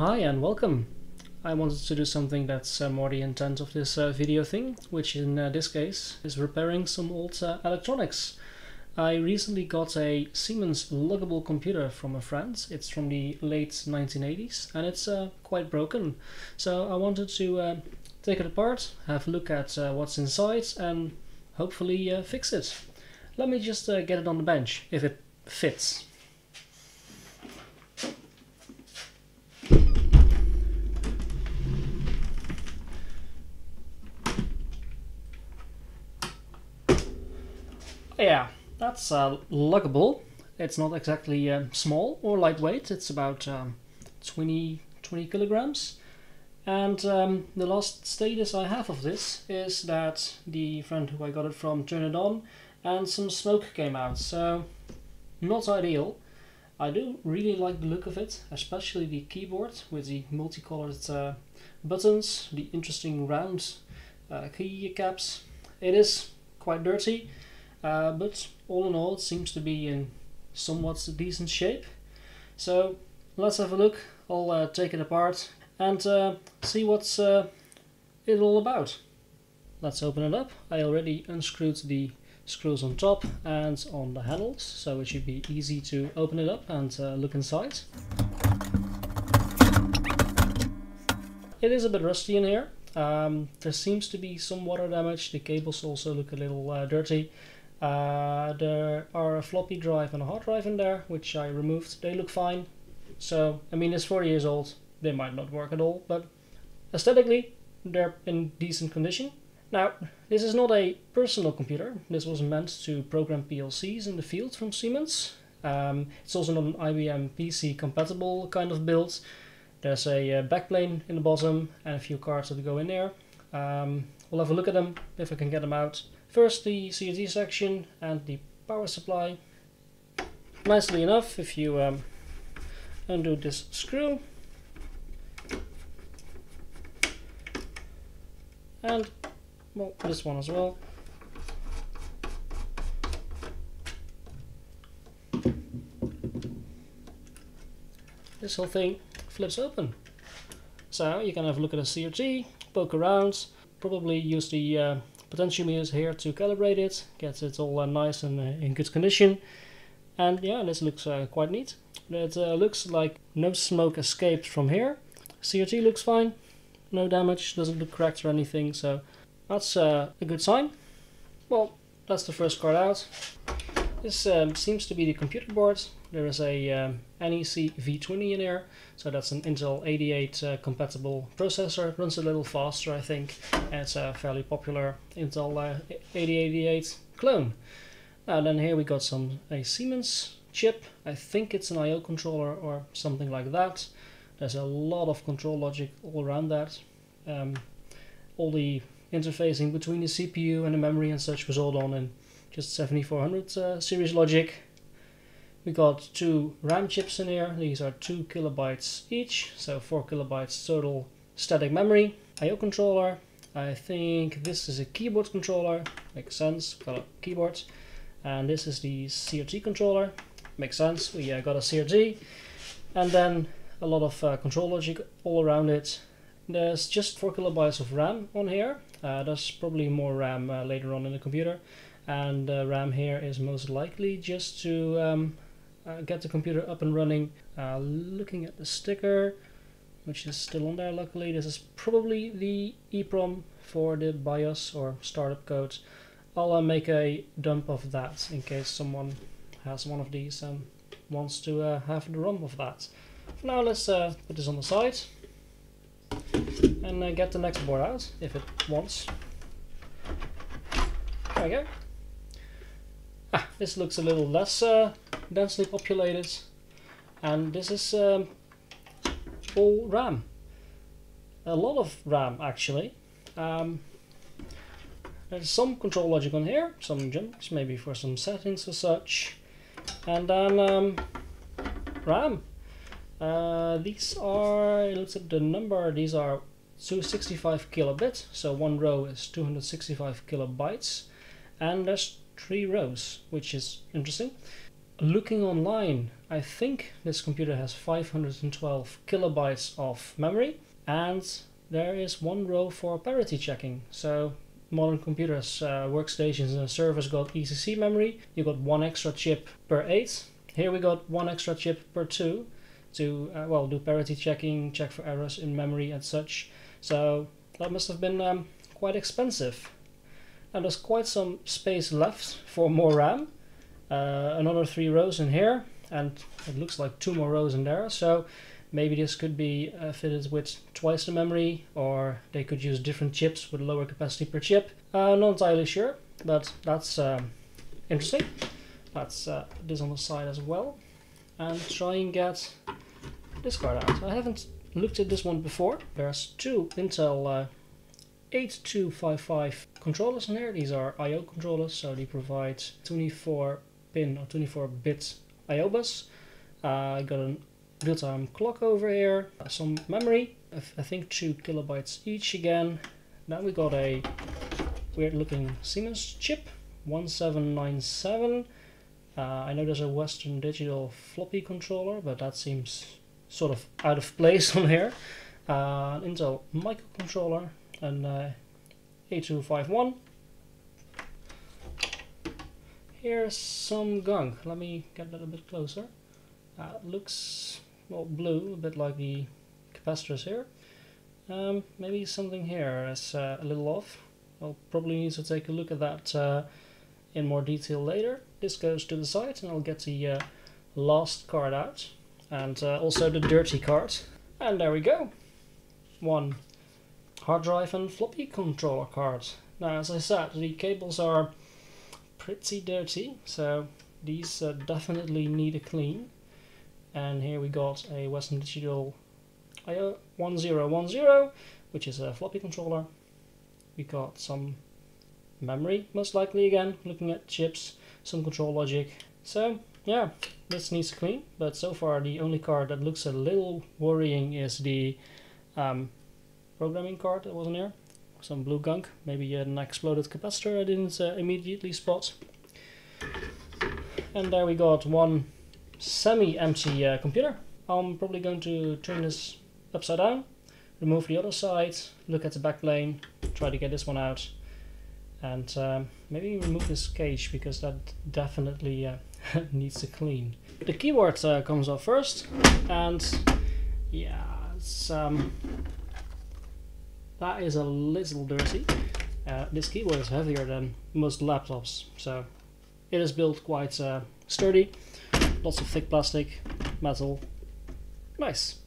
Hi and welcome. I wanted to do something that's more the intent of this video thing, which in this case is repairing some old electronics. I recently got a Siemens luggable computer from a friend. It's from the late 1980s and it's quite broken. So I wanted to take it apart, have a look at what's inside and hopefully fix it. Let me just get it on the bench, if it fits. Yeah, that's luggable. It's not exactly small or lightweight. It's about 20 kilograms. And the last status I have of this is that the friend who I got it from turned it on and some smoke came out. So not ideal. I do really like the look of it, especially the keyboard with the multicolored buttons, the interesting round key caps. It is quite dirty. But all in all it seems to be in somewhat decent shape. So let's have a look. I'll take it apart and see what's it all about. Let's open it up. I already unscrewed the screws on top and on the handles, so it should be easy to open it up and look inside. It is a bit rusty in here. There seems to be some water damage. The cables also look a little dirty. There are a floppy drive and a hard drive in there, which I removed. They look fine. So, I mean, it's 4 years old. They might not work at all, but aesthetically, they're in decent condition. Now, this is not a personal computer. This was meant to program PLCs in the field from Siemens. It's also not an IBM PC compatible kind of build. There's a backplane in the bottom and a few cards that go in there. We'll have a look at them if I can get them out. First the CRT section and the power supply. Nicely enough, if you undo this screw and well, this one as well. This whole thing flips open. So you can have a look at a CRT, poke around, probably use the potentiometers here to calibrate it, get it all nice and in good condition. And yeah, this looks quite neat. It looks like no smoke escaped from here. CRT looks fine, no damage, doesn't look cracked or anything, so that's a good sign. Well, that's the first card out. This seems to be the computer board. There is a NEC V20 in here, so that's an Intel 88 compatible processor. It runs a little faster, I think, and it's a fairly popular Intel 8088 clone. Now then here we got a Siemens chip. I think it's an I/O controller or something like that. There's a lot of control logic all around that. All the interfacing between the CPU and the memory and such was all done in just 7400 series logic. We got two RAM chips in here. These are 2 kilobytes each, so 4 kilobytes total static memory. I/O controller. I think this is a keyboard controller. Makes sense. Got a keyboard. And this is the CRT controller. Makes sense. We got a CRT. And then a lot of control logic all around it. There's just 4 kilobytes of RAM on here. There's probably more RAM later on in the computer. And RAM here is most likely just to get the computer up and running. Looking at the sticker, which is still on there luckily, this is probably the EEPROM for the BIOS or startup code. I'll make a dump of that in case someone has one of these and wants to have the ROM of that. For now, let's put this on the side and get the next board out if it wants. There we go. This looks a little less densely populated, and this is all RAM. A lot of RAM actually. There's some control logic on here, some jumps maybe for some settings or such, and then RAM. These are, it looks at the number, these are 265 kilobit, so one row is 265 kilobytes, and there's 3 rows, which is interesting. looking online, I think this computer has 512 kilobytes of memory, and there is one row for parity checking. So modern computers, workstations and servers got ECC memory. You got one extra chip per 8. Here we got one extra chip per 2 to well, do parity checking, check for errors in memory and such. So that must have been quite expensive. Now there's quite some space left for more RAM. Another 3 rows in here, and it looks like 2 more rows in there. So maybe this could be fitted with twice the memory, or they could use different chips with lower capacity per chip. Not entirely sure, but that's interesting. That's this on the side as well. And try and get this card out. I haven't looked at this one before. There's 2 Intel 8255 controllers in here. These are I/O controllers, so they provide 24-pin or 24-bit I/O bus. I got a real-time clock over here, some memory, I think 2 kilobytes each again. Then we got a weird-looking Siemens chip, 1797. I know there's a Western Digital floppy controller, but that seems sort of out of place on here. Intel microcontroller, and 8251. Here's some gunk. Let me get that a bit closer. Looks, well, blue, a bit like the capacitors here. Maybe something here is a little off. I'll probably need to take a look at that in more detail later. This goes to the side, and I'll get the last card out, and also the dirty card. And there we go. One hard drive and floppy controller card. Now, as I said, the cables are pretty dirty, so these definitely need a clean. And here we got a Western Digital IO 1010, which is a floppy controller. We got some memory, most likely again, looking at chips, some control logic. So yeah, this needs a clean, but so far the only card that looks a little worrying is the programming card that wasn't here. Some blue gunk, maybe an exploded capacitor I didn't immediately spot. And there we got one semi-empty computer. I'm probably going to turn this upside down, remove the other side, look at the back plane, try to get this one out, and maybe remove this cage, because that definitely needs to clean. The keyboard comes off first, and yeah, it's that is a little dirty. This keyboard is heavier than most laptops, so it is built quite sturdy. Lots of thick plastic, metal. Nice.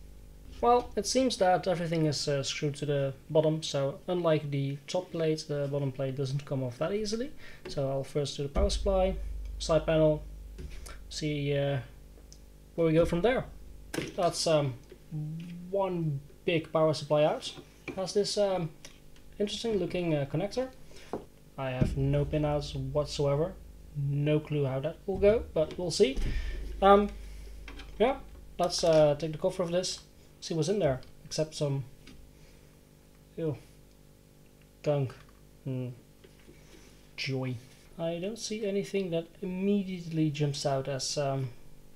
Well, it seems that everything is screwed to the bottom, so unlike the top plate, the bottom plate doesn't come off that easily. So I'll first do the power supply, side panel, see where we go from there. That's one big power supply out. Has this interesting looking connector. I have no pin outs whatsoever. No clue how that will go, but we'll see. Yeah, let's take the cover of this, see what's in there, except some gunk. Joy. I don't see anything that immediately jumps out as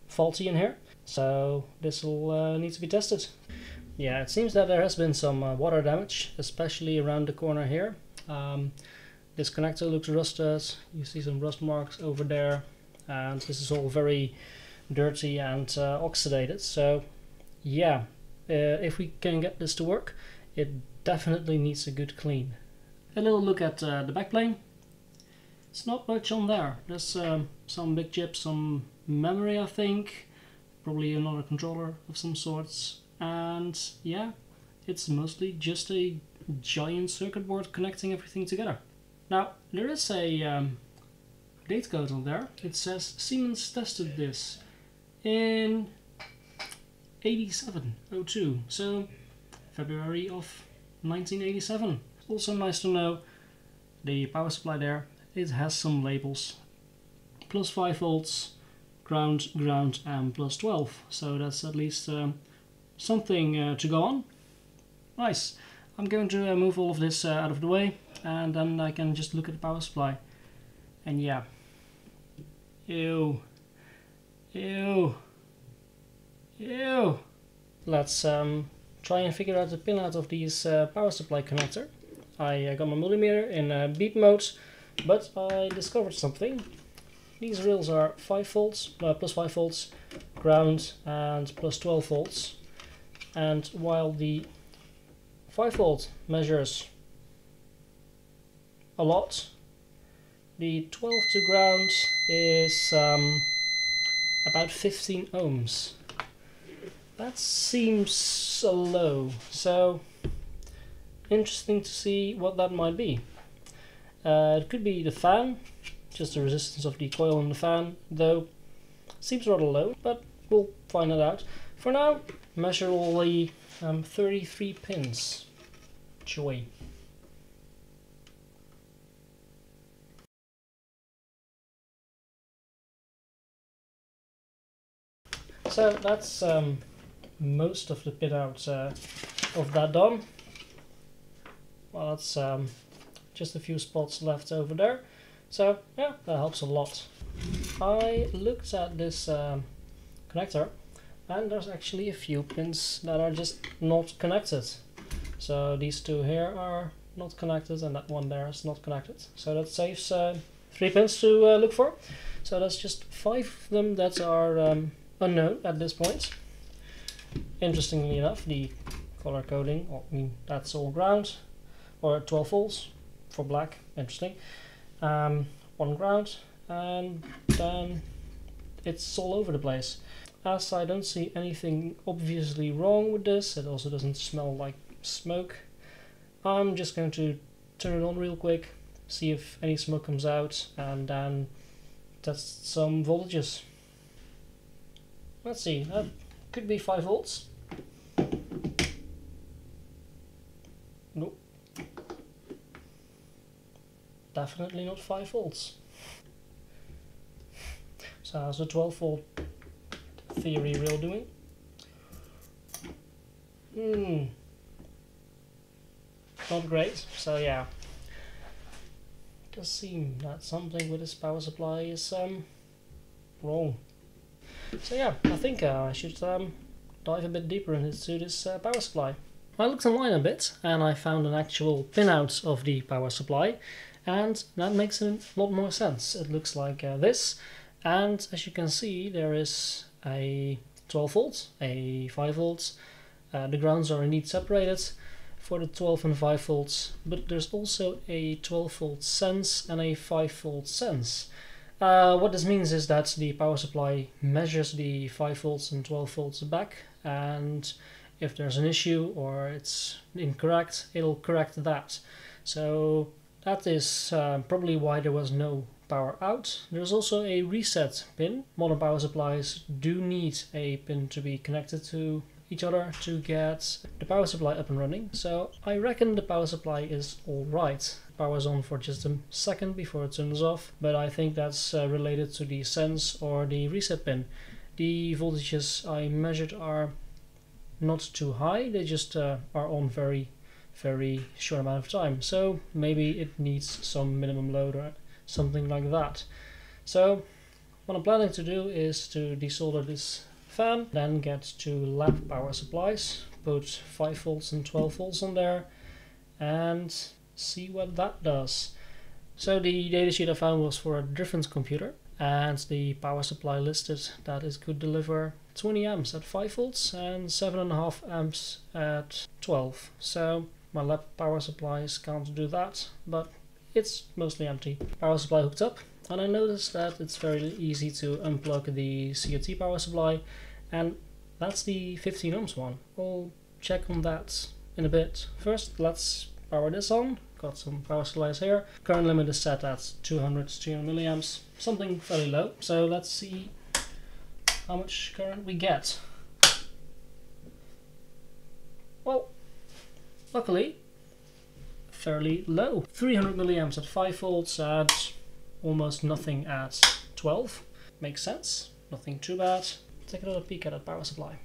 faulty in here, so this will need to be tested. Yeah, it seems that there has been some water damage, especially around the corner here. This connector looks rusted, you see some rust marks over there, and this is all very dirty and oxidated. So yeah, if we can get this to work, it definitely needs a good clean. A little look at the backplane. It's not much on there. There's some big chips, some memory I think, probably another controller of some sorts. And yeah, it's mostly just a giant circuit board connecting everything together. Now, there is a date code on there. It says Siemens tested this in 8702, so February of 1987. Also nice to know the power supply there. It has some labels. Plus 5 volts, ground, and plus 12. So that's at least something to go on. Nice. I'm going to move all of this out of the way, and then I can just look at the power supply. And yeah, ew, Ew. Ew. Let's try and figure out the pin out of this power supply connector. I got my multimeter in beep mode, but I discovered something. These rails are 5 volts, plus 5 volts, ground, and plus 12 volts. And while the 5 volt measures a lot, the 12 to ground is about 15 ohms. That seems so low, so interesting to see what that might be. It could be the fan, just the resistance of the coil in the fan, though seems rather low, but we'll find it out. For now, measure all the 33 pins. Joy. So that's most of the pin out of that done. Well, that's just a few spots left over there. So yeah, that helps a lot. I looked at this connector, and there's actually a few pins that are just not connected. So these two here are not connected, and that one there is not connected. So that saves 3 pins to look for. So that's just 5 of them that are unknown at this point. Interestingly enough, the color coding, I mean, that's all ground, or 12 volts for black. Interesting. 1 ground, and then it's all over the place. As I don't see anything obviously wrong with this, it also doesn't smell like smoke. I'm just going to turn it on real quick, see if any smoke comes out, and then test some voltages. Let's see, that could be 5 volts. Nope. Definitely not 5 volts. So how's the 12 volt theory rail doing? Not great, so yeah. Does seem that something with this power supply is wrong. So yeah, I think I should dive a bit deeper into this power supply. I looked online a bit and I found an actual pinout of the power supply, and that makes a lot more sense. It looks like this, and as you can see there is a 12 volts, a 5 volts, the grounds are indeed separated for the 12 and 5 volts, but there's also a 12 volt sense and a 5 volt sense. What this means is that the power supply measures the 5 volts and 12 volts back, and if there's an issue or it's incorrect, it'll correct that. So that is probably why there was no power out. There's also a reset pin. Modern power supplies do need a pin to be connected to each other to get the power supply up and running. So I reckon the power supply is alright. Power's on for just a second before it turns off, but I think that's related to the sense or the reset pin. The voltages I measured are not too high, they just are on very short amount of time, so maybe it needs some minimum load or something like that. So what I'm planning to do is to desolder this fan, then get 2 lab power supplies, put 5 volts and 12 volts on there, and see what that does. So the datasheet I found was for a different computer, and the power supply listed that it could deliver 20 amps at 5 volts and 7.5 amps at 12. So my lab power supplies can't do that, but it's mostly empty. Power supply hooked up, and I noticed that it's very easy to unplug the CRT power supply, and that's the 15 ohms one. We'll check on that in a bit. First, let's power this on. Got some power supplies here. Current limit is set at 200 milliamps, something fairly low. So let's see how much current we get. Well, luckily, fairly low. 300 milliamps at 5 volts and almost nothing at 12. Makes sense, nothing too bad. Take another peek at that power supply.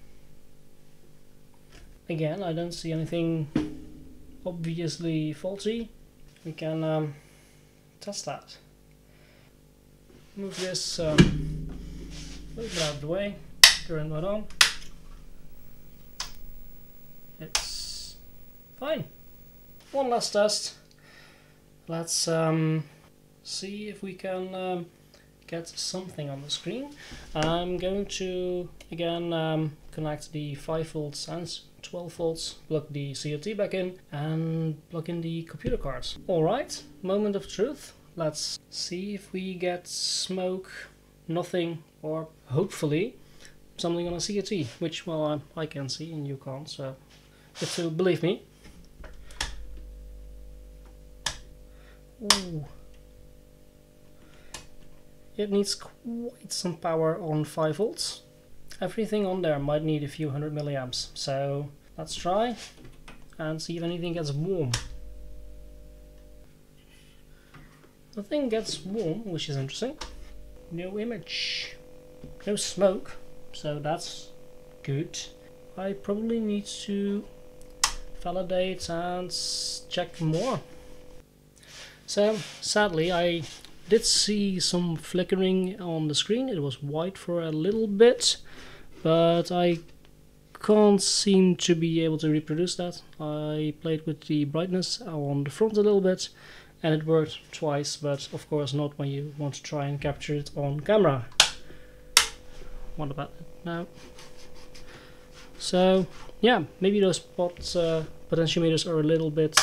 Again, I don't see anything obviously faulty. We can test that. Move this move it out of the way, current mode on. It's fine. One last test. Let's see if we can get something on the screen. I'm going to again connect the 5 volts and 12 volts, plug the CRT back in, and plug in the computer cards. Alright, moment of truth. Let's see if we get smoke, nothing, or hopefully something on a CRT, which, well, I can see and you can't, so you have to believe me. Ooh. It needs quite some power on 5 volts. Everything on there might need a few hundred milliamps, so let's try and see if anything gets warm. The thing gets warm, which is interesting. No image, no smoke, so that's good. I probably need to validate and check more. So sadly I did see some flickering on the screen. It was white for a little bit, but I can't seem to be able to reproduce that. I played with the brightness on the front a little bit and it worked twice, but of course not when you want to try and capture it on camera. What about it now? So yeah, maybe those potentiometers are a little bit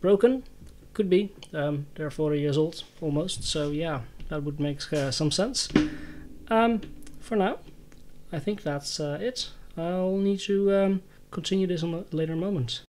broken. Could be. They're 40 years old almost, so yeah, that would make some sense. For now, I think that's it. I'll need to continue this on a later moment.